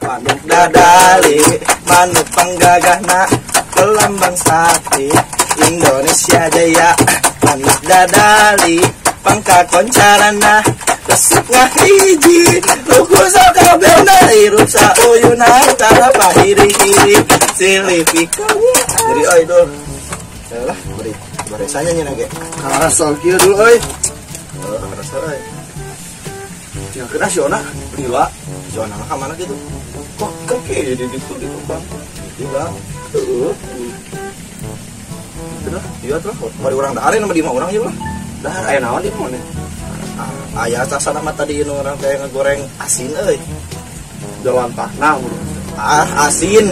manuk dadali manuk penggagahna kelambang sate Indonesia Jaya manuk dadali pangkakoncarana resep ngahiji luku sakabena hirup sauyuna cara pahiri-hiri silih pikau jadi oi dul lah beri baresanya nya nage karasol kieu dulu oi karasol oi tinggal kena siona lila siona mah mana gitu kok keke di ditu di tukang lila udah iya tuh mari urang dahare nama di mah urang ieu lah dahar aya naon di mana aya sasana mah tadi nu urang teh ngagoreng asin euy jalan tanah asin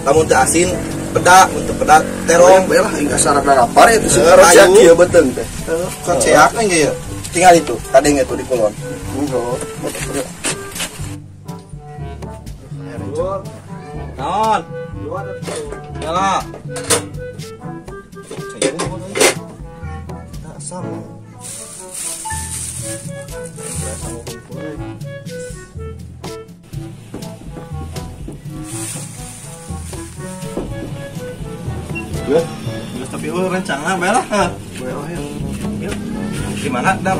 lamun teh asin pedak untuk pedak terong bae lah enggak sarana lapar itu raja kieu beuteung teh koceak ge ya tinggal itu kadeng itu di kulon naon nyala asam tapi rencana belah gimana dar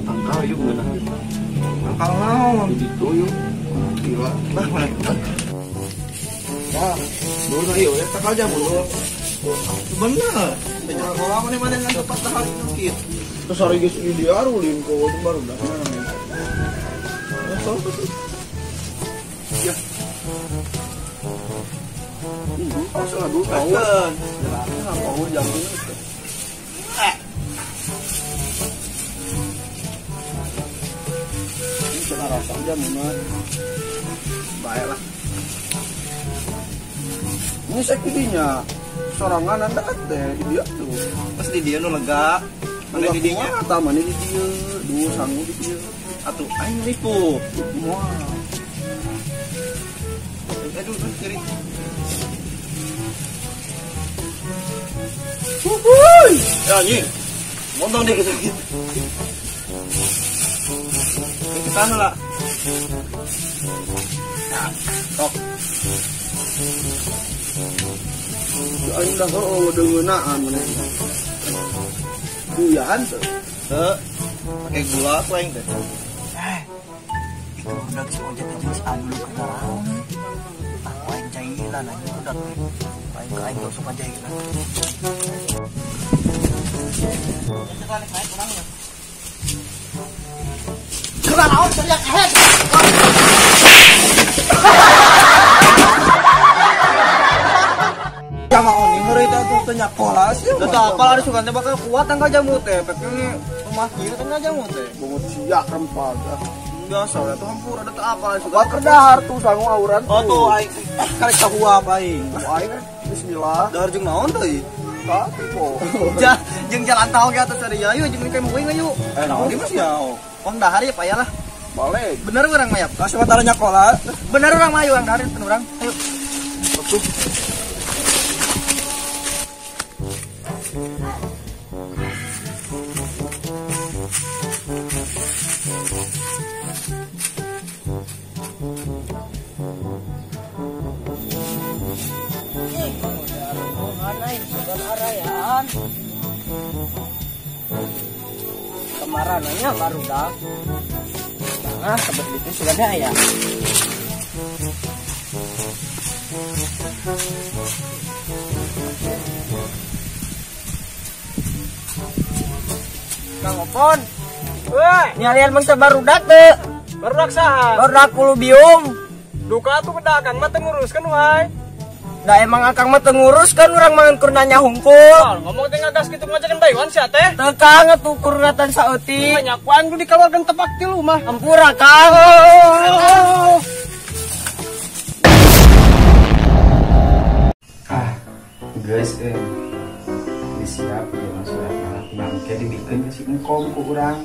tangkal yuk bener tangkal naon gitu yuk gila nah mana wah dulu yuk ya tangkal aja dulu bener jangan kolam mana nggak dapat tahap sakit terus hari guys ini dia arulin kok itu baru dah ya oh salah dulu kan mau jam ini ini kena rasa aja memang baiklah ini sekidinya sorangan anda teh di dia tuh pas di dia nu lega mana di dinya atau mana di dia dua sangu di dia atau aing ribu semua aduh kiri wuih ya anjing montong deh gitu kita anu lah nah top aing dah oh deungeunaan mana buyahan tuh pakai gula apa aing teh itu udah si ojek aja si anu lu kata aku aing cailan aja udah aing ke aing langsung aja gitu kena naon teriak head sama oni mereka tuh tanya kolas ya udah apa ada suka teh bakal kuat tangga jamu teh pek ini rumah kieu tangga jamu teh bungut siak rempah biasa ya tuh hampur ada teh apa suka kerdahar tuh sangu auran oh tuh aing karek kahua apa aing aing bismillah dahar jeung naon teh tapi po jeung jalan tahu ge atas ari ayo jeung teh mau ayo naon di mas ya om dahar ya payalah balik bener urang mah ya kasih mataranya kolas bener urang mah urang dahar teh urang ayo kemaranannya baru dah nah seperti itu sudah ya Kang Opon weh nyalian mangsa barudak teh barudak saha barudak kulubium duka tuh kedakan mah teu nguruskeun wae da emang akang mah teu nguruskeun urang mangan kurnanya hungkul ngomong teh ngagas kitu ngajakeun bayuan sia teh teu kang atukur ratan saeutik nyakuan kudu dikawalkeun tepak ti lu mah ampura kang guys siap ya surat nangke dibikin si engkong ku urang